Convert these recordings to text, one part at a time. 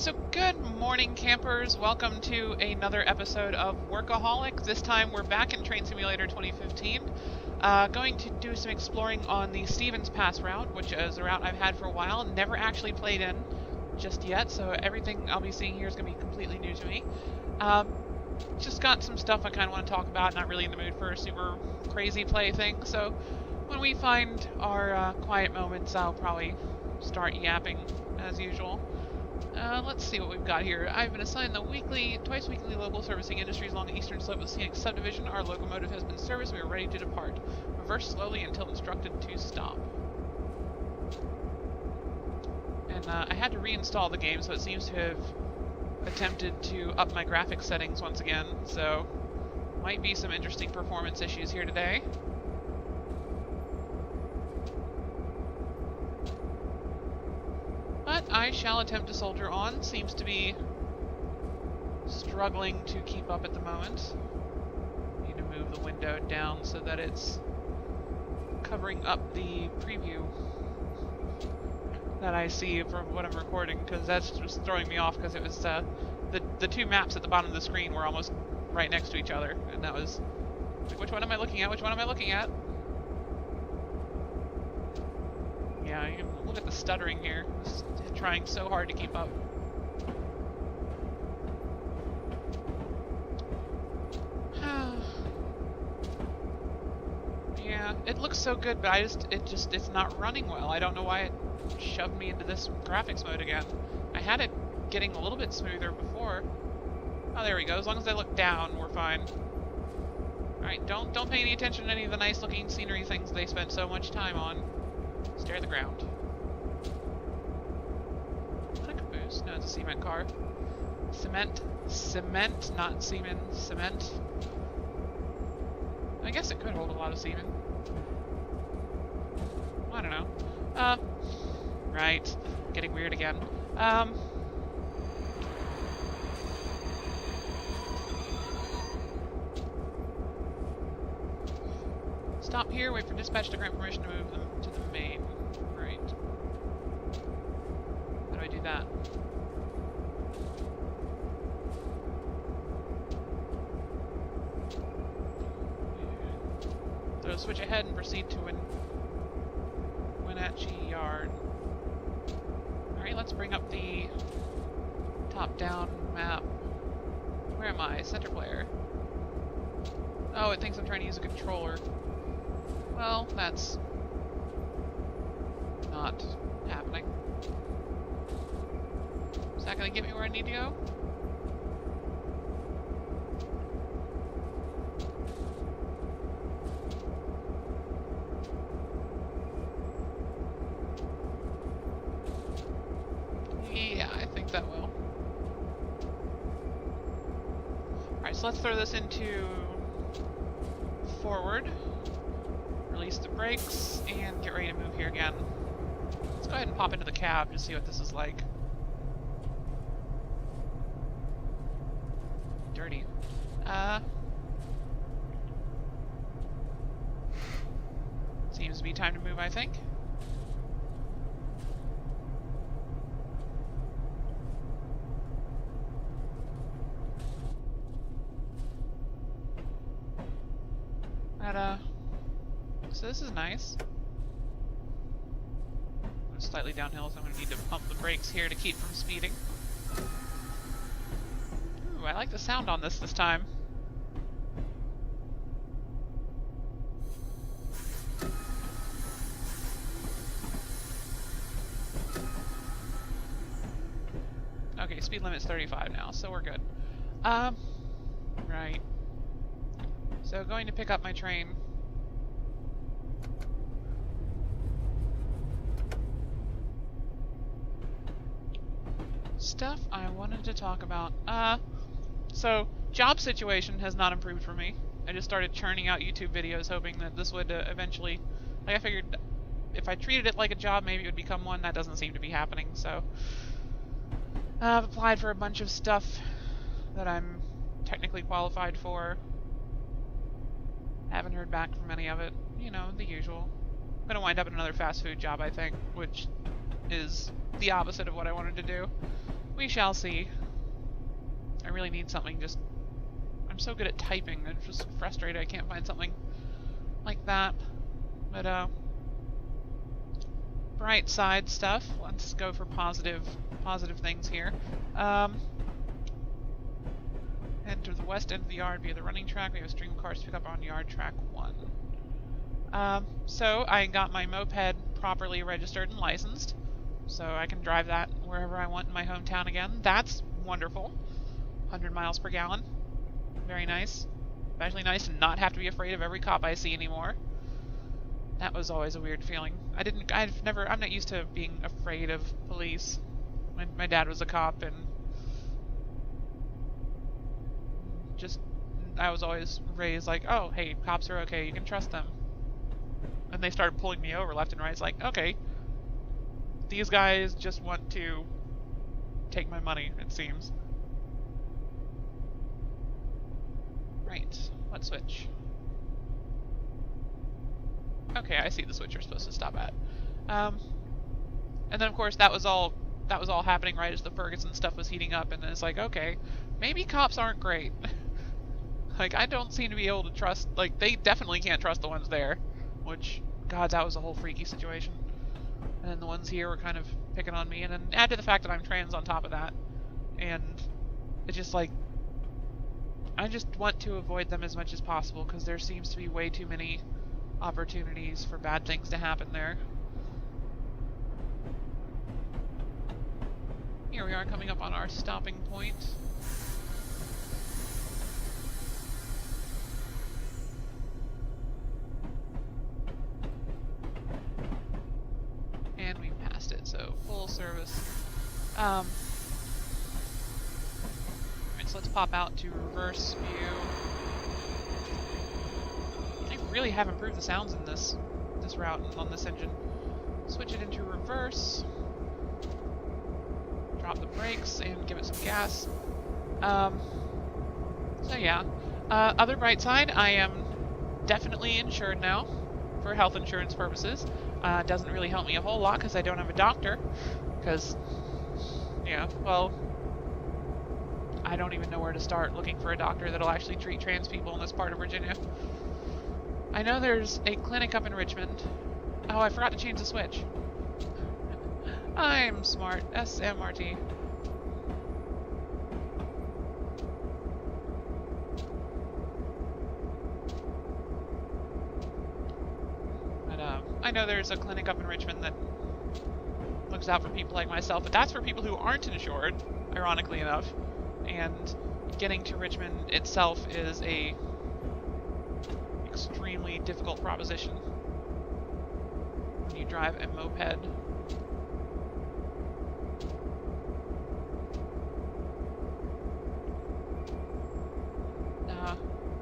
So good morning, campers. Welcome to another episode of Workaholic. This time we're back in Train Simulator 2015. Going to do some exploring on the Stevens Pass route, which is a route I've had for a while, never actually played in just yet, so everything I'll be seeing here is going to be completely new to me. Just got some stuff I kind of want to talk about, not really in the mood for a super crazy play thing, so when we find our quiet moments, I'll probably start yapping as usual. Let's see what we've got here. I've been assigned the twice weekly local servicing industries along the eastern slope of Scenic Subdivision. Our locomotive has been serviced. We are ready to depart. Reverse slowly until instructed to stop. And I had to reinstall the game, so it seems to have attempted to up my graphics settings once again. So, might be some interesting performance issues here today. But I shall attempt to soldier on. Seems to be struggling to keep up at the moment. Need to move the window down so that it's covering up the preview that I see for what I'm recording, because that's just throwing me off, because it was the two maps at the bottom of the screen were almost right next to each other, and that was like, which one am I looking at? Which one am I looking at? Yeah, you can look at the stuttering here. Just trying so hard to keep up. Yeah, it looks so good, but it's not running well. I don't know why it shoved me into this graphics mode again. I had it getting a little bit smoother before. Oh, there we go. As long as I look down, we're fine. Alright, don't pay any attention to any of the nice looking scenery things they spent so much time on. Stare at the ground. Is that a caboose? No, it's a cement car. Cement, not semen. Cement. I guess it could hold a lot of semen. I don't know. Right. Getting weird again. Stop here, wait for dispatch to grant permission to move them to the main. Right. How do I do that? So switch ahead and proceed to Wenatchee Yard. Alright, let's bring up the top-down map. Where am I? Center player. Oh, it thinks I'm trying to use a controller. Well, that's not happening. Is that going to get me where I need to go? Yeah, I think that will. Alright, so let's throw this into forward. Release the brakes, and get ready to move here again. Let's go ahead and pop into the cab to see what this is like. Dirty. Seems to be time to move, I think. So this is nice. Slightly downhill, so I'm going to need to pump the brakes here to keep from speeding. Ooh, I like the sound on this time. Okay, speed limit's 35 now, so we're good. Right. So going to pick up my train. Stuff I wanted to talk about. So job situation has not improved for me. I just started churning out YouTube videos hoping that this would eventually, like I figured if I treated it like a job, maybe it would become one. That doesn't seem to be happening, so I've applied for a bunch of stuff that I'm technically qualified for. Haven't heard back from any of it. You know, the usual. I'm gonna wind up in another fast food job, I think, which is the opposite of what I wanted to do. We shall see. I really need something just... I'm so good at typing, I'm just frustrated I can't find something like that. But, bright side stuff. Let's go for positive things here. Enter the west end of the yard via the running track. We have stream cars to pick up on yard track 1. So I got my moped properly registered and licensed, so I can drive that wherever I want in my hometown again. That's wonderful. 100 miles per gallon. Very nice. Especially nice to not have to be afraid of every cop I see anymore. That was always a weird feeling. I'm not used to being afraid of police. My dad was a cop, and I was always raised like, oh, hey, cops are okay, you can trust them. And they started pulling me over left and right. It's like, okay, these guys just want to take my money, it seems. Right, what switch? Okay, I see the switch you're supposed to stop at. And then of course that was all happening right as the Ferguson stuff was heating up, and then it's like, okay, maybe cops aren't great. Like, I don't seem to be able to trust, like, they definitely can't trust the ones there, which, God, that was a whole freaky situation. And then the ones here were kind of picking on me, and then add to the fact that I'm trans on top of that, and it's just like, I just want to avoid them as much as possible, because there seems to be way too many opportunities for bad things to happen there. Here we are coming up on our stopping point. And we passed it, so full service. Alright, so let's pop out to reverse view. They really have improved the sounds in this route on this engine. Switch it into reverse. Drop the brakes and give it some gas. So yeah. Other bright side, I am definitely insured now for health insurance purposes. Doesn't really help me a whole lot because I don't have a doctor. Because, yeah, well, I don't even know where to start looking for a doctor that'll actually treat trans people in this part of Virginia. I know there's a clinic up in Richmond. Oh, I forgot to change the switch. I'm smart. SMRT. But, I know there's a clinic up in Richmond that looks out for people like myself, but that's for people who aren't insured, ironically enough. And getting to Richmond itself is a extremely difficult proposition when you drive a moped.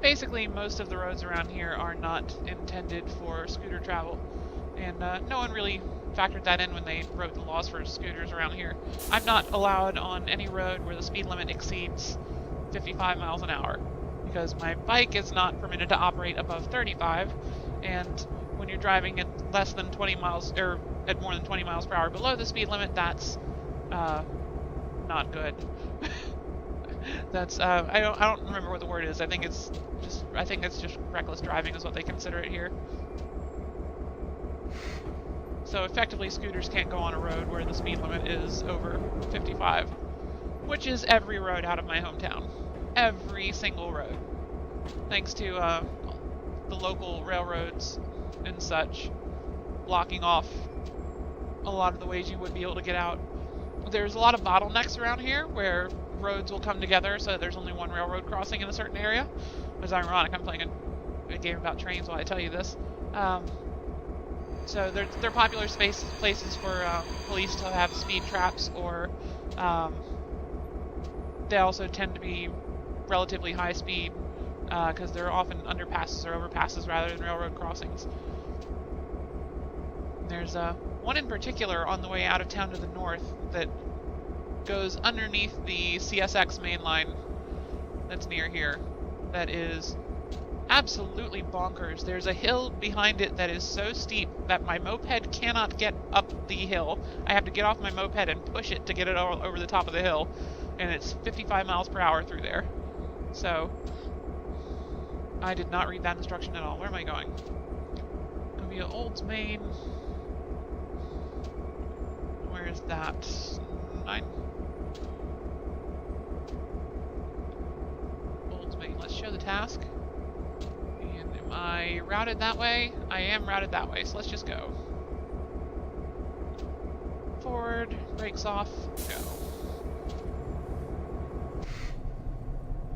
Basically, most of the roads around here are not intended for scooter travel, and no one really factored that in when they wrote the laws for scooters around here. I'm not allowed on any road where the speed limit exceeds 55 miles an hour, because my bike is not permitted to operate above 35, and when you're driving at less than 20 miles, or at more than 20 miles per hour below the speed limit, that's not good. That's I don't remember what the word is. I think it's just reckless driving is what they consider it here. So effectively, scooters can't go on a road where the speed limit is over 55, which is every road out of my hometown. Every single road. Thanks to the local railroads and such blocking off a lot of the ways you would be able to get out. There's a lot of bottlenecks around here where roads will come together so that there's only one railroad crossing in a certain area. It's ironic, I'm playing a game about trains while I tell you this. So they're popular places for police to have speed traps, or they also tend to be relatively high speed because they're often underpasses or overpasses rather than railroad crossings. There's one in particular on the way out of town to the north that goes underneath the CSX main line that's near here. That is absolutely bonkers. There's a hill behind it that is so steep that my moped cannot get up the hill. I have to get off my moped and push it to get it all over the top of the hill, and it's 55 miles per hour through there. So, I did not read that instruction at all. Where am I going? Gonna be Olds Main. Where is that? 9. Olds Main. Let's show the task. And am I routed that way? I am routed that way, so let's just go. Forward, brakes off, go.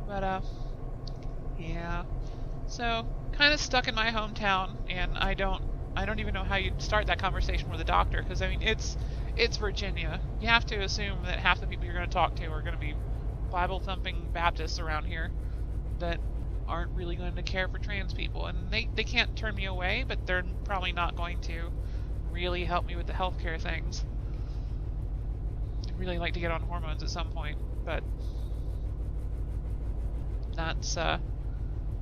But, yeah. So, kind of stuck in my hometown, and I don't even know how you'd start that conversation with a doctor, because, I mean, it's Virginia. You have to assume that half the people you're going to talk to are going to be Bible-thumping Baptists around here that aren't really going to care for trans people. And they can't turn me away, but they're probably not going to really help me with the healthcare things. I'd really like to get on hormones at some point, but that's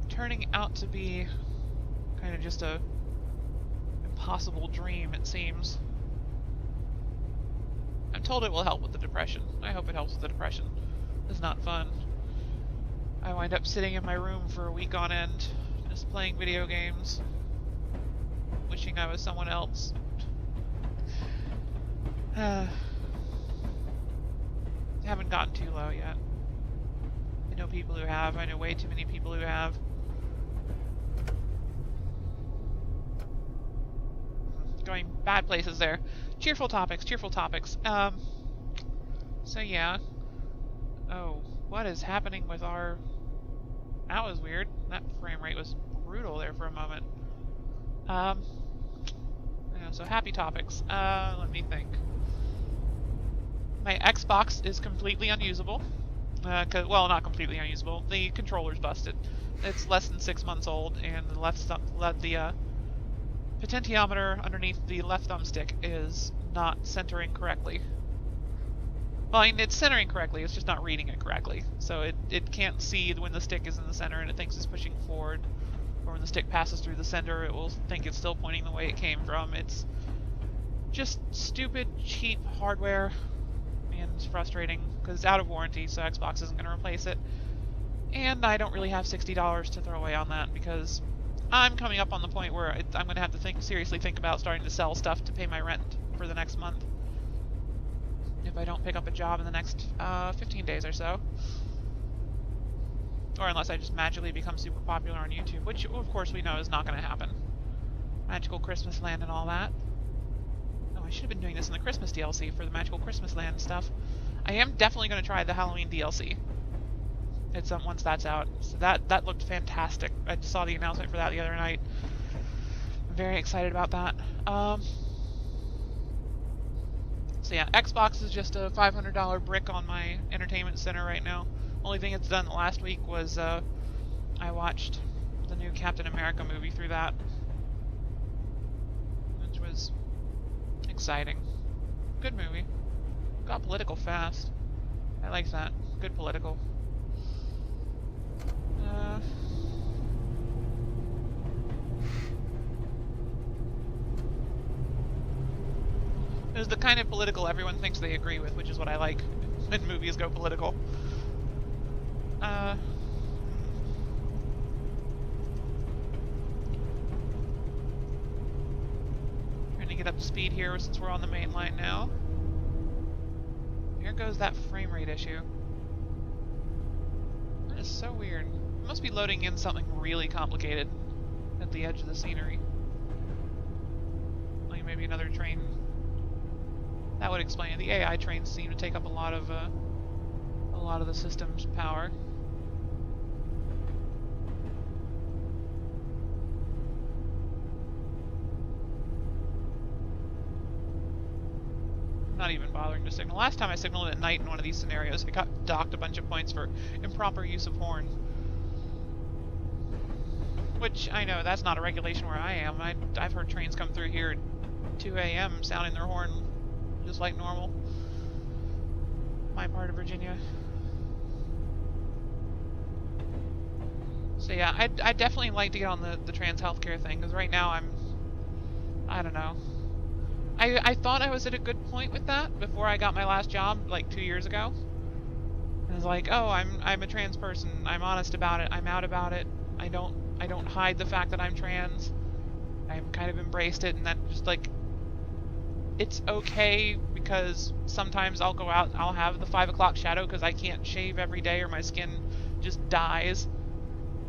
turning out to be kind of just a impossible dream, it seems. I'm told it will help with the depression. I hope it helps with the depression. It's not fun. I wind up sitting in my room for a week on end, just playing video games, wishing I was someone else. Haven't gotten too low yet. I know people who have. I know way too many people who have. Going bad places there. Cheerful topics, cheerful topics. So yeah. Oh, what is happening with our... That was weird. That frame rate was brutal there for a moment. Yeah, so happy topics. Let me think. My Xbox is completely unusable. Well, not completely unusable. The controller's busted. It's less than 6 months old, and the potentiometer underneath the left thumbstick is not centering correctly. Well, I mean, it's centering correctly, it's just not reading it correctly. So it can't see when the stick is in the center and it thinks it's pushing forward. Or when the stick passes through the center, it will think it's still pointing the way it came from. It's just stupid, cheap hardware. And it's frustrating, because it's out of warranty, so Xbox isn't going to replace it. And I don't really have $60 to throw away on that, because I'm coming up on the point where I'm going to have to seriously think about starting to sell stuff to pay my rent for the next month. If I don't pick up a job in the next 15 days or so. Or unless I just magically become super popular on YouTube, which of course we know is not going to happen. Magical Christmas Land and all that. Oh, I should have been doing this in the Christmas DLC for the Magical Christmas Land stuff. I am definitely going to try the Halloween DLC. It's once that's out. So that looked fantastic. I saw the announcement for that the other night. I'm very excited about that. So yeah, Xbox is just a $500 brick on my entertainment center right now. Only thing it's done last week was I watched the new Captain America movie through that, which was exciting. Good movie. Got political fast. I liked that. Good political. It was the kind of political everyone thinks they agree with, which is what I like when movies go political. Trying to get up to speed here since we're on the main line now. Here goes that frame rate issue. That is so weird. It must be loading in something really complicated at the edge of the scenery. Like maybe another train. That would explain it. The AI trains seem to take up a lot of the system's power. I'm not even bothering to signal. Last time I signaled at night in one of these scenarios, I got docked a bunch of points for improper use of horn. Which, I know, that's not a regulation where I am. I've heard trains come through here at 2 a.m. sounding their horn just like normal. My part of Virginia. So yeah, I'd definitely like to get on the trans healthcare thing, because right now I don't know. I thought I was at a good point with that before I got my last job, like 2 years ago. I was like, oh, I'm a trans person. I'm honest about it. I'm out about it. I don't hide the fact that I'm trans. I've kind of embraced it, and that just like, it's okay, because sometimes I'll go out and I'll have the 5 o'clock shadow because I can't shave every day or my skin just dies.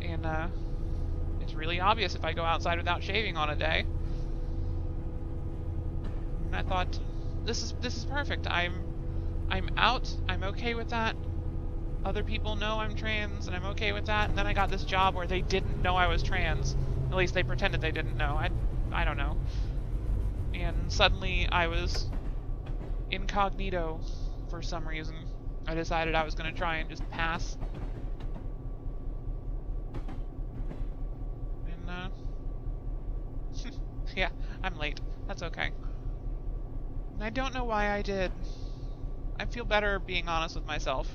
And it's really obvious if I go outside without shaving on a day. And I thought, this is perfect. I'm out. I'm okay with that. Other people know I'm trans, and I'm okay with that. And then I got this job where they didn't know I was trans. At least they pretended they didn't know. I don't know. And suddenly I was incognito for some reason. I decided I was going to try and just pass. And, yeah, I'm late. That's okay. And I don't know why I did. I feel better being honest with myself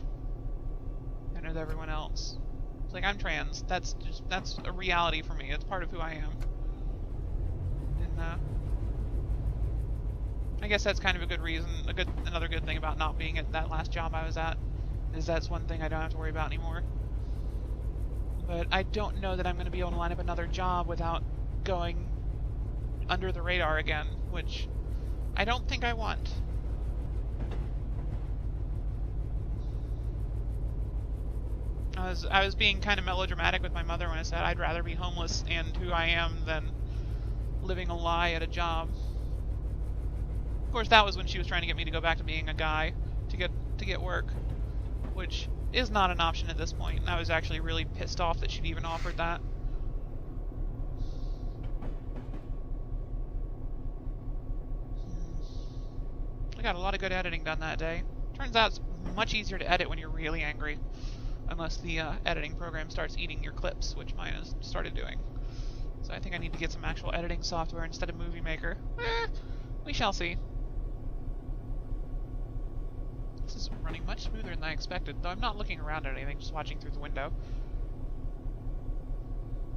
than with everyone else. It's like, I'm trans. That's a reality for me. It's part of who I am. And, I guess that's kind of a good reason, another good thing about not being at that last job I was at, is that's one thing I don't have to worry about anymore. But I don't know that I'm going to be able to line up another job without going under the radar again, which I don't think I want. I was being kind of melodramatic with my mother when I said I'd rather be homeless and who I am than living a lie at a job. Of course, that was when she was trying to get me to go back to being a guy to get work, which is not an option at this point. And I was actually really pissed off that she'd even offered that. I got a lot of good editing done that day. Turns out it's much easier to edit when you're really angry, unless the editing program starts eating your clips, which mine has started doing. So I think I need to get some actual editing software instead of Movie Maker. We shall see. This is running much smoother than I expected, though I'm not looking around at anything, just watching through the window.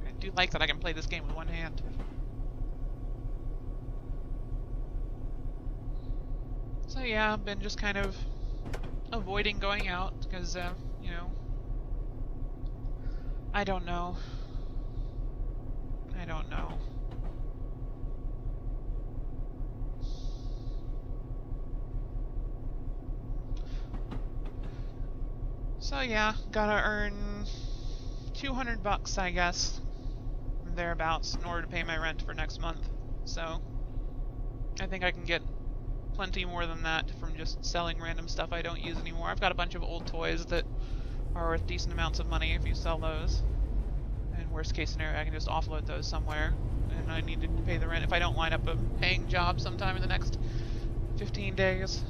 I do like that I can play this game with one hand. So yeah, I've been just kind of avoiding going out, because, you know, I don't know. So yeah, gotta earn $200, I guess, thereabouts, in order to pay my rent for next month. So I think I can get plenty more than that from just selling random stuff I don't use anymore. I've got a bunch of old toys that are worth decent amounts of money if you sell those. And worst case scenario, I can just offload those somewhere, and I need to pay the rent if I don't line up a paying job sometime in the next 15 days.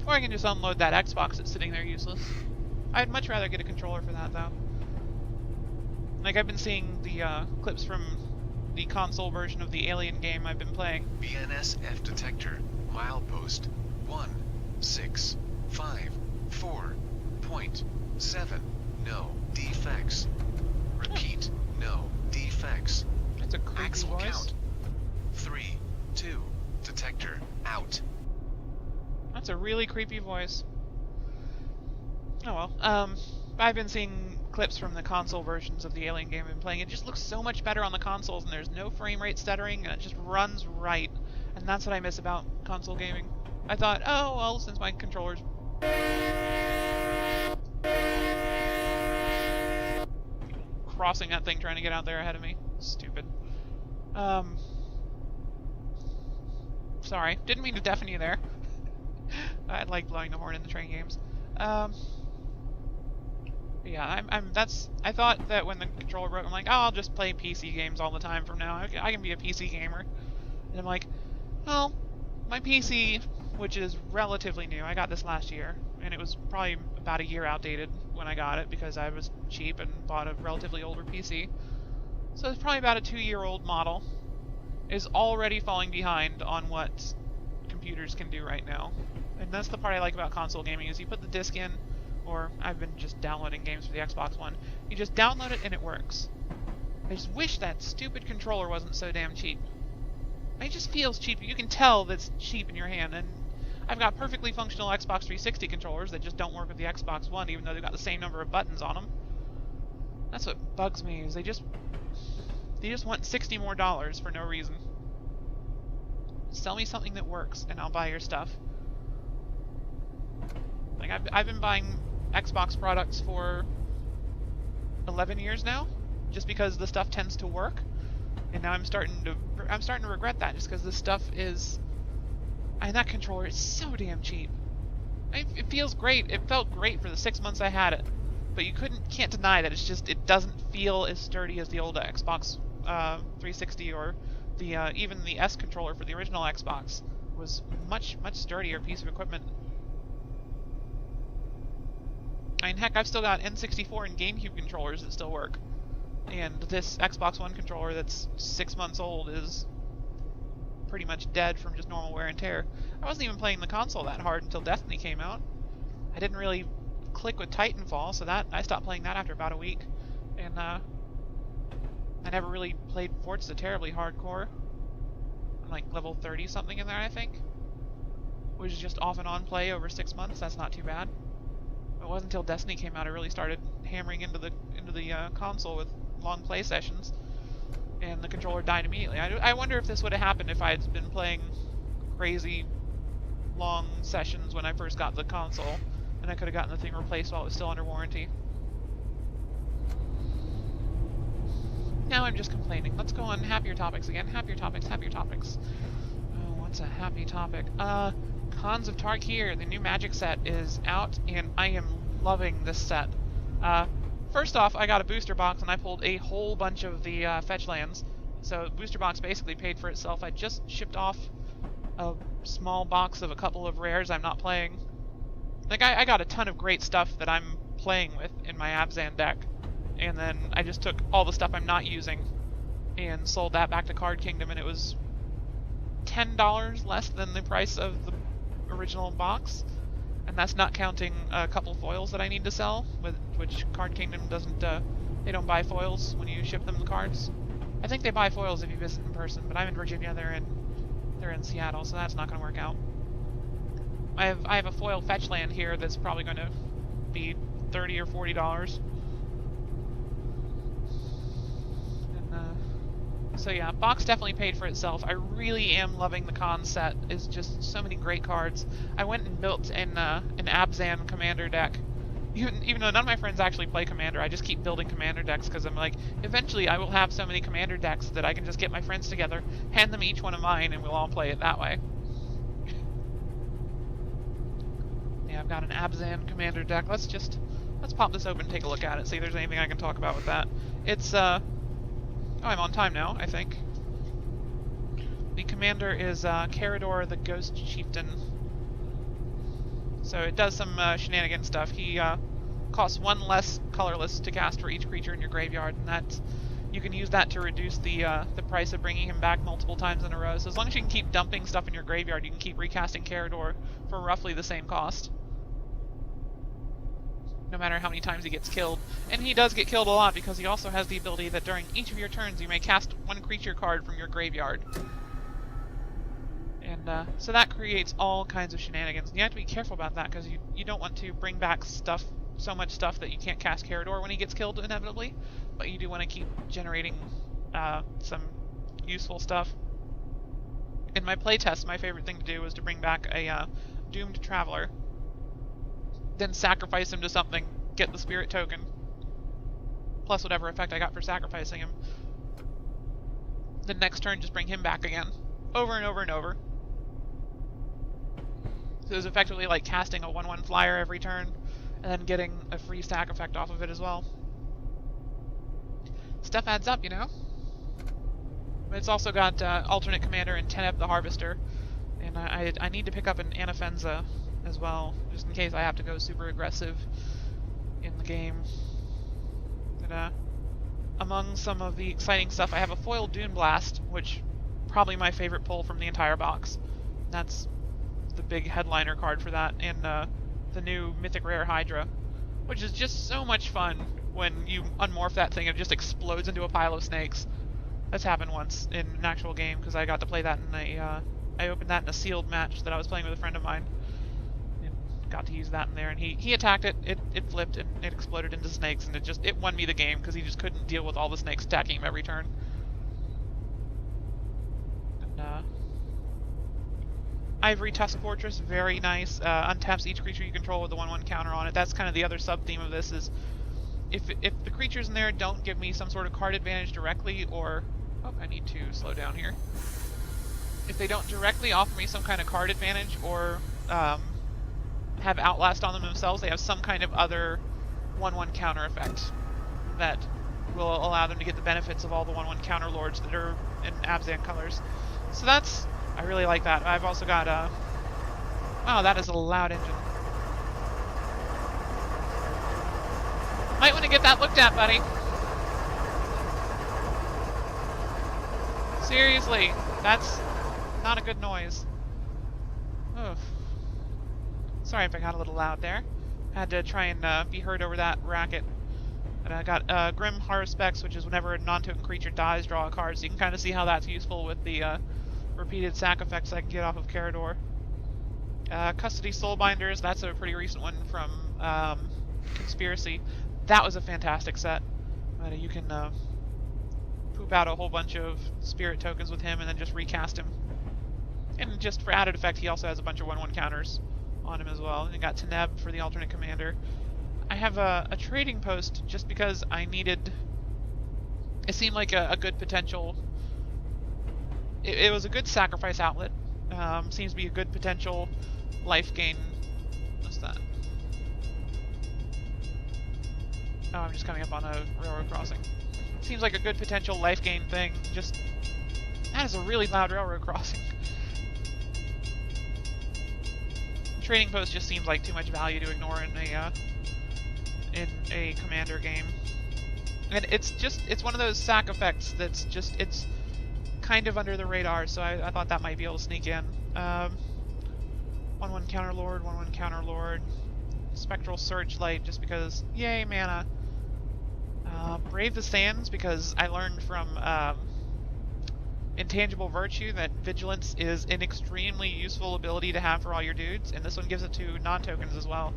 Or I can just unload that Xbox that's sitting there useless. I'd much rather get a controller for that, though. Like, I've been seeing the clips from the console version of the Alien game I've been playing. BNSF detector, milepost 1654.7. No defects. Repeat, no defects. That's a creepy Axle voice. count 3, 2. Detector out. That's a really creepy voice. Oh well. I've been seeing clips from the console versions of the Alien game I've been playing. It just looks so much better on the consoles, and there's no frame rate stuttering, and it just runs right. And that's what I miss about console gaming. I thought, oh well, since my controller's crossing that thing trying to get out there ahead of me. Stupid. Sorry, didn't mean to deafen you there. I like blowing the horn in the train games. Yeah, I thought that when the controller broke, I'm like, oh, I'll just play PC games all the time from now. I can be a PC gamer. And I'm like, well, my PC, which is relatively new, I got this last year, and it was probably about a year outdated when I got it because I was cheap and bought a relatively older PC. So it's probably about a 2-year-old model, is already falling behind on what computers can do right now. And that's the part I like about console gaming, is you put the disc in, or I've been just downloading games for the Xbox One. You just download it and it works. I just wish that stupid controller wasn't so damn cheap. It just feels cheap. You can tell that's cheap in your hand, and I've got perfectly functional Xbox 360 controllers that just don't work with the Xbox One, even though they've got the same number of buttons on them. That's what bugs me, is they just want $60 more for no reason. Sell me something that works, and I'll buy your stuff. Like, I've been buying Xbox products for 11 years now, just because the stuff tends to work, and now I'm starting to regret that, just because this stuff is, and that controller is so damn cheap. It feels great. It felt great for the 6 months I had it, but you can't deny that it doesn't feel as sturdy as the old Xbox 360, or the even the S controller for the original Xbox was much sturdier piece of equipment. I mean, heck, I've still got N64 and GameCube controllers that still work, and this Xbox One controller that's 6 months old is pretty much dead from just normal wear and tear. I wasn't even playing the console that hard until Destiny came out. I didn't really click with Titanfall, so I stopped playing that after about a week, and I never really played Forza terribly hardcore. I'm like level 30 something in there, I think, which is just off and on play over 6 months. That's not too bad. It wasn't until Destiny came out I really started hammering into the console with long play sessions, and the controller died immediately. I wonder if this would have happened if I had been playing crazy long sessions when I first got the console, and I could have gotten the thing replaced while it was still under warranty. Now I'm just complaining. Let's go on happier topics again. Happier topics, happier topics. Oh, what's a happy topic? Khans of Tarkir, the new Magic set, is out, and I am loving this set. First off, I got a booster box, and I pulled a whole bunch of the fetch lands. So the booster box basically paid for itself. I just shipped off a small box of a couple of rares I'm not playing. Like, I got a ton of great stuff that I'm playing with in my Abzan deck, and then I just took all the stuff I'm not using and sold that back to Card Kingdom, and it was $10 less than the price of the original box, and that's not counting a couple foils that I need to sell, which Card Kingdom doesn't, they don't buy foils when you ship them the cards. I think they buy foils if you visit in person, but I'm in Virginia, they're in Seattle, so that's not going to work out. I have a foil fetch land here that's probably going to be $30 or $40. So yeah, box definitely paid for itself. I really am loving the Khans set. It's just so many great cards. I went and built an Abzan commander deck. Even though none of my friends actually play commander, I just keep building commander decks because I'm like, eventually I will have so many commander decks that I can just get my friends together, hand them each one of mine, and we'll all play it that way. Yeah, I've got an Abzan commander deck. Let's pop this open and take a look at it, see if there's anything I can talk about with that. It's oh, I'm on time now, I think. The commander is Carador the Ghost Chieftain. So it does some shenanigan stuff. He costs one less colorless to cast for each creature in your graveyard, and you can use that to reduce the price of bringing him back multiple times in a row. So as long as you can keep dumping stuff in your graveyard, you can keep recasting Carador for roughly the same cost, no matter how many times he gets killed. And he does get killed a lot because he also has the ability that during each of your turns you may cast one creature card from your graveyard. And so that creates all kinds of shenanigans. And you have to be careful about that because you don't want to bring back so much stuff that you can't cast Carador when he gets killed inevitably, but you do want to keep generating some useful stuff. In my playtest, my favorite thing to do was to bring back a Doomed Traveler, then sacrifice him to something, get the spirit token, plus whatever effect I got for sacrificing him. The next turn, just bring him back again, over and over and over. So it was effectively like casting a 1/1 flyer every turn, and then getting a free stack effect off of it as well. Stuff adds up, you know? But it's also got alternate commander and Teneb the Harvester, and I need to pick up an Anafenza as well, just in case I have to go super aggressive in the game. But among some of the exciting stuff, I have a foil Dune Blast, which probably my favorite pull from the entire box. That's the big headliner card for that, and the new Mythic Rare Hydra, which is just so much fun when you unmorph that thing and it just explodes into a pile of snakes. That's happened once in an actual game, because I got to play that in a, I opened that in a sealed match that I was playing with a friend of mine, and got to use that in there, and he attacked it, it flipped, and it exploded into snakes, and it won me the game, because he just couldn't deal with all the snakes attacking him every turn. And, Ivory Tusk Fortress, very nice. Untaps each creature you control with the 1/1 counter on it. That's kind of the other sub-theme of this, is if the creatures in there don't give me some sort of card advantage directly, or... Oh, I need to slow down here. If they don't directly offer me some kind of card advantage, or have Outlast on them themselves, they have some kind of other 1/1 counter effect that will allow them to get the benefits of all the 1/1 counter lords that are in Abzan colors. So that's... I really like that. I've also got wow, that is a loud engine. Might want to get that looked at, buddy. Seriously, that's not a good noise. Oof. Sorry if I got a little loud there. Had to try and be heard over that racket. And I got Grim Haruspex, which is whenever a non-token creature dies, draw a card. So you can kind of see how that's useful with the repeated sack effects I can get off of Carador. Custody Soulbinders, that's a pretty recent one from Conspiracy. That was a fantastic set. You can poop out a whole bunch of spirit tokens with him and then just recast him. And just for added effect, he also has a bunch of 1/1 counters on him as well. And you got Teneb for the alternate commander. I have a trading post just because I needed... It seemed like a good potential... It was a good sacrifice outlet. Seems to be a good potential life gain. What's that? Oh, I'm just coming up on a railroad crossing. Seems like a good potential life gain thing. Just... That is a really loud railroad crossing. Trading post just seems like too much value to ignore in a commander game. And it's one of those sack effects that's just... It's kind of under the radar, so I thought that might be able to sneak in. 1/1 counter lord, 1/1 counter lord, Spectral Searchlight, just because, yay, mana. Brave the Sands, because I learned from Intangible Virtue that Vigilance is an extremely useful ability to have for all your dudes, and this one gives it to non-tokens as well.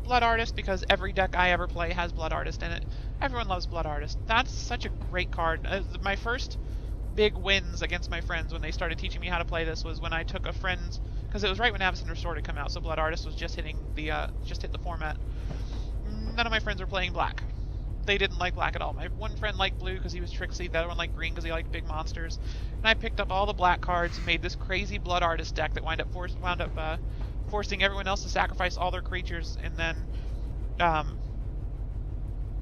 Blood Artist, because every deck I ever play has Blood Artist in it. Everyone loves Blood Artist. That's such a great card. My first big wins against my friends when they started teaching me how to play this was when I took a friend's... Because it was right when Abzan Restored had come out, so Blood Artist was just hitting the just hit the format. None of my friends were playing black. They didn't like black at all. My one friend liked blue because he was tricksy. The other one liked green because he liked big monsters. And I picked up all the black cards and made this crazy Blood Artist deck that wound up forcing everyone else to sacrifice all their creatures, and then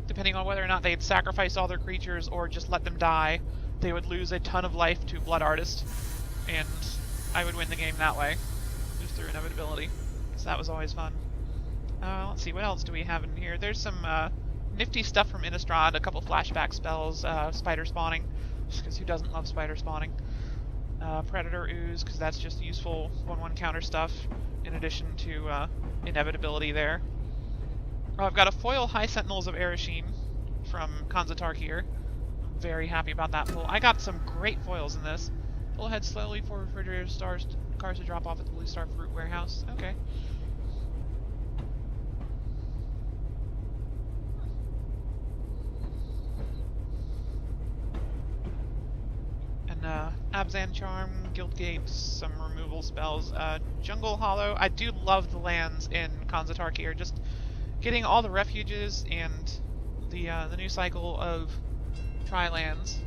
depending on whether or not they'd sacrifice all their creatures or just let them die, they would lose a ton of life to Blood Artist, and I would win the game that way, just through inevitability. So that was always fun. Let's see, what else do we have in here? There's some nifty stuff from Innistrad, a couple flashback spells, spider spawning, just because who doesn't love spider spawning? Predator Ooze, because that's just useful 1/1 counter stuff, in addition to inevitability there. Oh, I've got a foil High Sentinels of Ereshkigal from Khans of Tarkir. I'm very happy about that pull. I got some great foils in this. Pull ahead slowly for refrigerator cars to drop off at the Blue Star Fruit Warehouse. Okay. Abzan Charm, Guildgate, some removal spells, Jungle Hollow. I do love the lands in Khans of Tarkir. Just getting all the refuges and the new cycle of tri-lands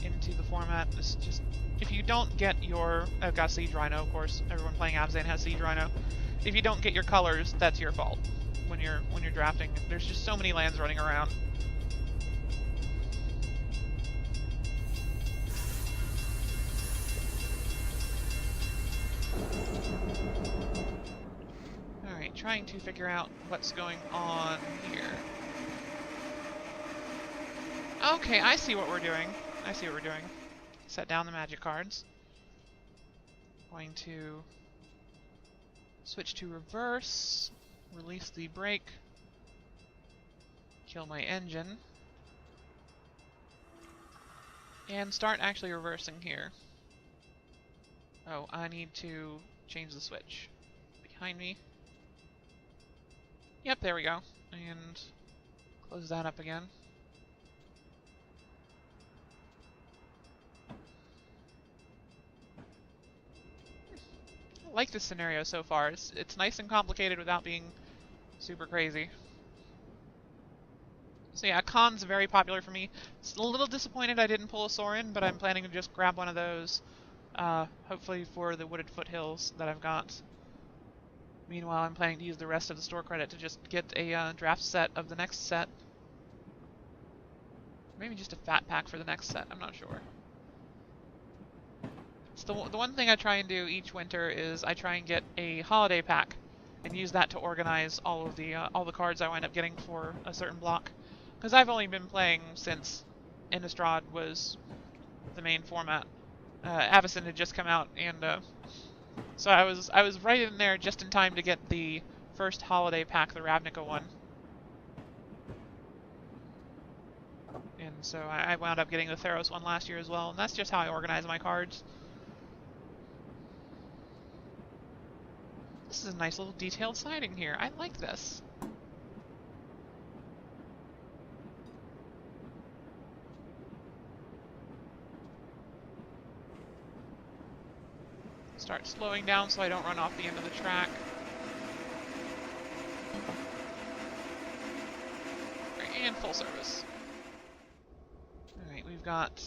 into the format is just... If you don't get your... I've got Siege Rhino, of course. Everyone playing Abzan has Siege Rhino. If you don't get your colors, that's your fault when you're drafting. There's just so many lands running around. Alright, trying to figure out what's going on here. Okay, I see what we're doing. set down the magic cards. Going to switch to reverse, release the brake, kill my engine, and start actually reversing here. Oh, I need to change the switch. Behind me. Yep, there we go. And close that up again. I like this scenario so far. It's nice and complicated without being super crazy. So yeah, Khans very popular for me. It's a little disappointed I didn't pull a Sorin, but I'm planning to just grab one of those, hopefully for the Wooded Foothills that I've got. Meanwhile, I'm planning to use the rest of the store credit to just get a draft set of the next set. Maybe just a fat pack for the next set, I'm not sure. So the one thing I try and do each winter is I try and get a holiday pack and use that to organize all the cards I wind up getting for a certain block. Because I've only been playing since Innistrad was the main format. Abzan had just come out, and so I was right in there just in time to get the first holiday pack, the Ravnica one. And so I wound up getting the Theros one last year as well, and that's just how I organize my cards. This is a nice little detailed siding here. I like this. Start slowing down so I don't run off the end of the track. And full service. Alright, we've got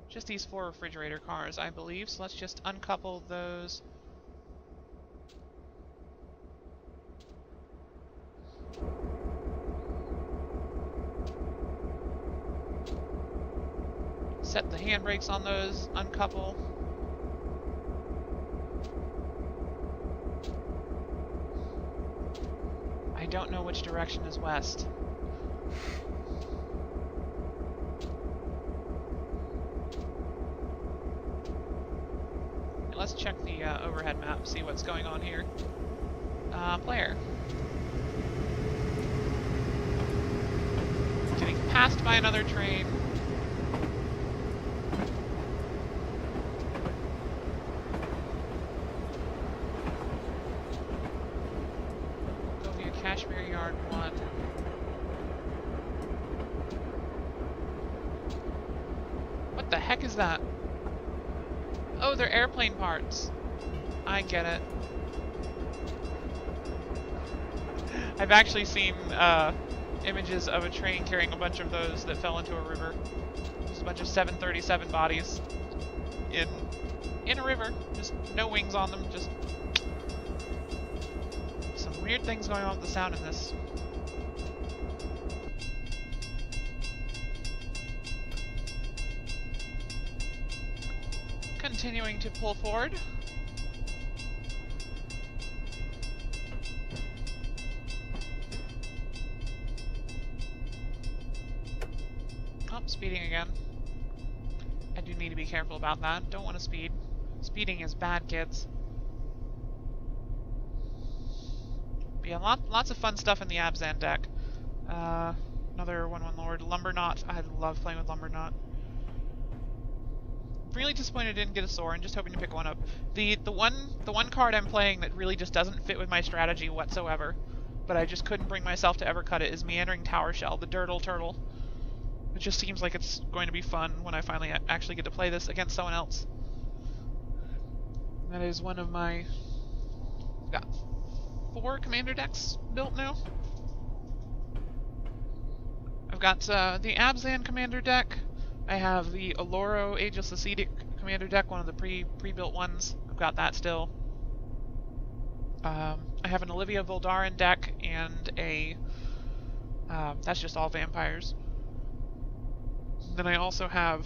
just these 4 refrigerator cars, I believe, so let's just uncouple those. Set the handbrakes on those, uncouple. I don't know which direction is west. Let's check the overhead map, see what's going on here. Player. Getting passed by another train. Cashmere Yard 1. What the heck is that? Oh, they're airplane parts. I get it. I've actually seen images of a train carrying a bunch of those that fell into a river. Just a bunch of 737 bodies in a river. Just no wings on them, just weird things going on with the sound in this. Continuing to pull forward. Oh, speeding again. I do need to be careful about that. Don't want to speed. Speeding is bad, kids. Yeah, lots of fun stuff in the Abzan deck. Another 1/1 Lord. Lumberknot. I love playing with Lumberknot. Really disappointed I didn't get a Sorin, just hoping to pick one up. The one card I'm playing that really just doesn't fit with my strategy whatsoever, but I just couldn't bring myself to ever cut it, is Meandering Tower Shell, the Dirtle Turtle. It just seems like it's going to be fun when I finally actually get to play this against someone else. That is one of my... got 4 commander decks built now. I've got the Abzan commander deck. I have the Oloro Ageless Ascetic commander deck, one of the pre-built ones. I've got that still. I have an Olivia Voldaren deck and a... that's just all vampires. Then I also have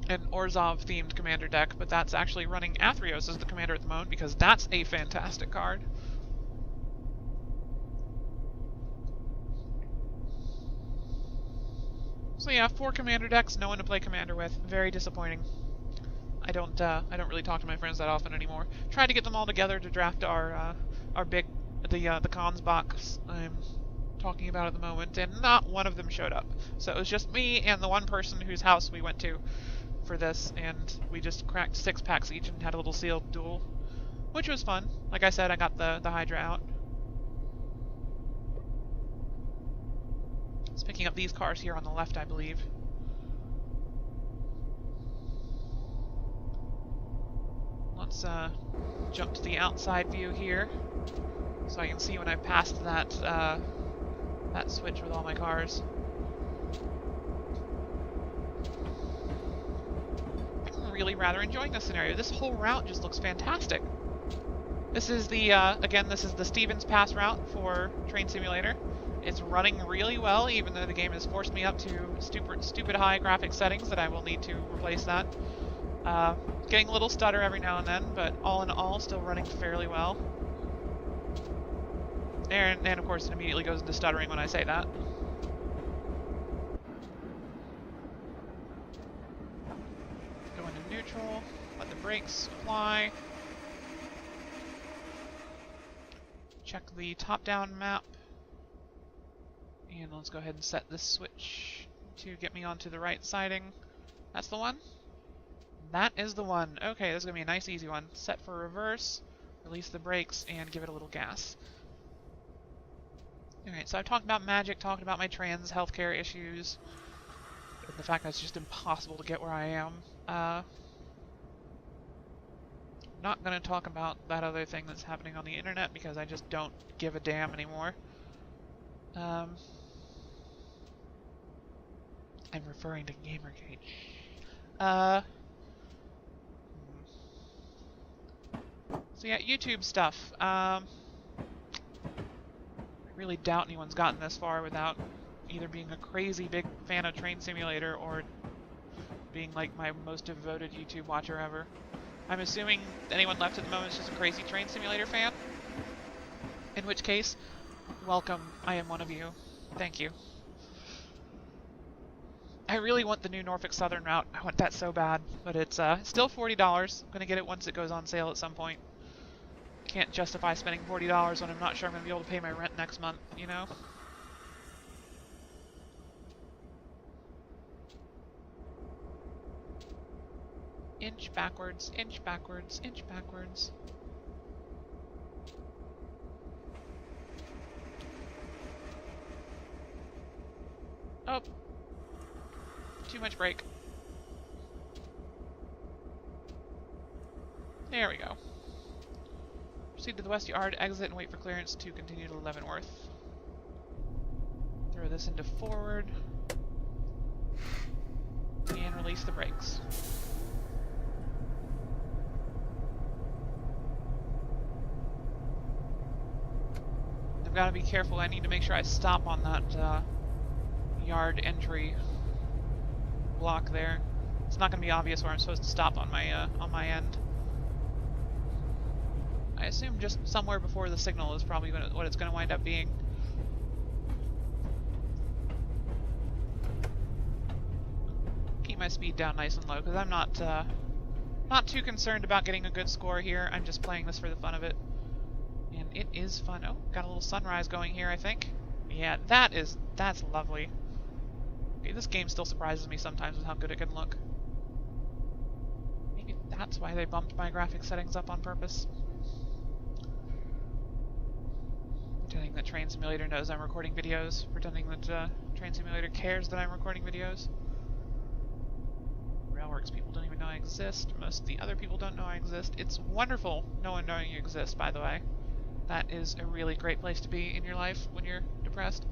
an Orzhov-themed commander deck, but that's actually running Athreos as the commander at the moment, because that's a fantastic card. So yeah, 4 commander decks, no one to play commander with. Very disappointing. I don't really talk to my friends that often anymore. Tried to get them all together to draft our big the Khans box I'm talking about at the moment, and not one of them showed up. So it was just me and the one person whose house we went to for this, and we just cracked 6 packs each and had a little sealed duel, which was fun. Like I said, I got the Hydra out. It's picking up these cars here on the left, I believe. Let's jump to the outside view here, so I can see when I passed that that switch with all my cars. I'm really rather enjoying this scenario. This whole route just looks fantastic. This is the again, this is the Stevens Pass route for Train Simulator. It's running really well, even though the game has forced me up to stupid high graphic settings that I will need to replace that. Getting a little stutter every now and then, but all in all, still running fairly well. And of course, it immediately goes into stuttering when I say that. Go into neutral, let the brakes fly. Check the top-down map. And let's go ahead and set this switch to get me onto the right siding. That's the one? That is the one. Okay, this is going to be a nice easy one. Set for reverse, release the brakes, and give it a little gas. Alright, so I've talked about magic, talked about my trans healthcare issues, and the fact that it's just impossible to get where I am. Not going to talk about that other thing that's happening on the internet because I just don't give a damn anymore. I'm referring to Gamergate. So yeah, YouTube stuff. I really doubt anyone's gotten this far without either being a crazy big fan of Train Simulator or being like my most devoted YouTube watcher ever. I'm assuming anyone left at the moment is just a crazy Train Simulator fan. In which case, welcome. I am one of you. Thank you. I really want the new Norfolk Southern route. I want that so bad, but it's still $40. I'm gonna get it once it goes on sale at some point. Can't justify spending $40 when I'm not sure I'm gonna be able to pay my rent next month, you know? Inch backwards, inch backwards, inch backwards. Oh. Too much brake. There we go. Proceed to the west yard, exit, and wait for clearance to continue to Leavenworth. Throw this into forward. And release the brakes. I've got to be careful. I need to make sure I stop on that yard entry block there. It's not going to be obvious where I'm supposed to stop on my end. I assume just somewhere before the signal is probably what it's going to wind up being. Keep my speed down nice and low because I'm not too concerned about getting a good score here. I'm just playing this for the fun of it. And it is fun. Oh, got a little sunrise going here, I think. Yeah, that's lovely. Okay, this game still surprises me sometimes with how good it can look. Maybe that's why they bumped my graphic settings up on purpose. Pretending that Train Simulator knows I'm recording videos. Pretending that Train Simulator cares that I'm recording videos. Railworks people don't even know I exist. Most of the other people don't know I exist. It's wonderful no one knowing you exist, by the way. That is a really great place to be in your life when you're depressed.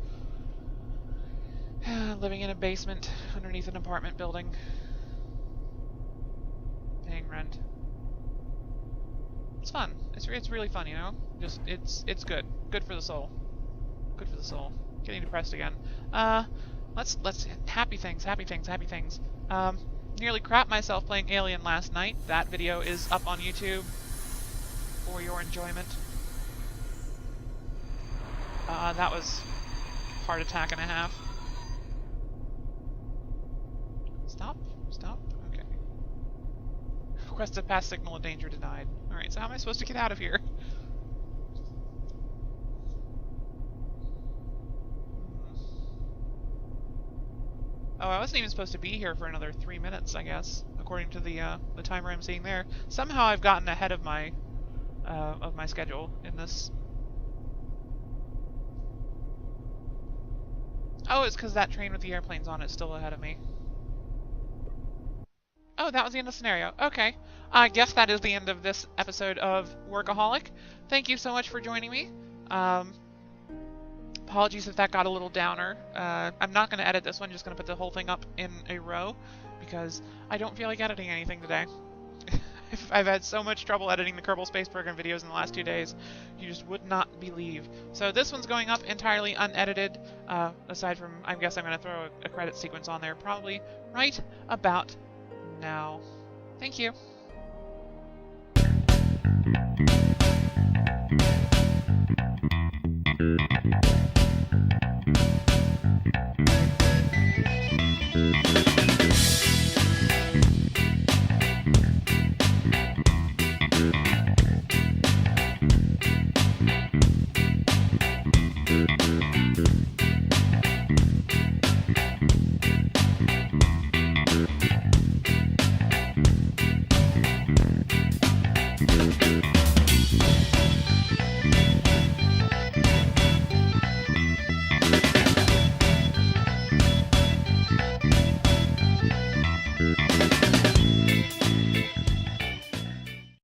Living in a basement underneath an apartment building. Paying rent. It's fun. It's really fun, you know? Just, it's good. Good for the soul. Good for the soul. Getting depressed again. Let's, happy things. Nearly crapped myself playing Alien last night. That video is up on YouTube for your enjoyment. That was a heart attack and a half. Stop. Stop. Okay. Requested pass signal of danger denied. Alright, so how am I supposed to get out of here? Oh, I wasn't even supposed to be here for another 3 minutes, I guess, according to the timer I'm seeing there. Somehow I've gotten ahead of my schedule in this. Oh, it's because that train with the airplanes on it is still ahead of me. Oh, that was the end of the scenario. Okay. I guess that is the end of this episode of Workaholic. Thank you so much for joining me. Apologies if that got a little downer. I'm not going to edit this one, just going to put the whole thing up in a row, because I don't feel like editing anything today. I've had so much trouble editing the Kerbal Space Program videos in the last 2 days, you just would not believe. So this one's going up entirely unedited, aside from, I guess I'm going to throw a credit sequence on there probably right about now. Thank you.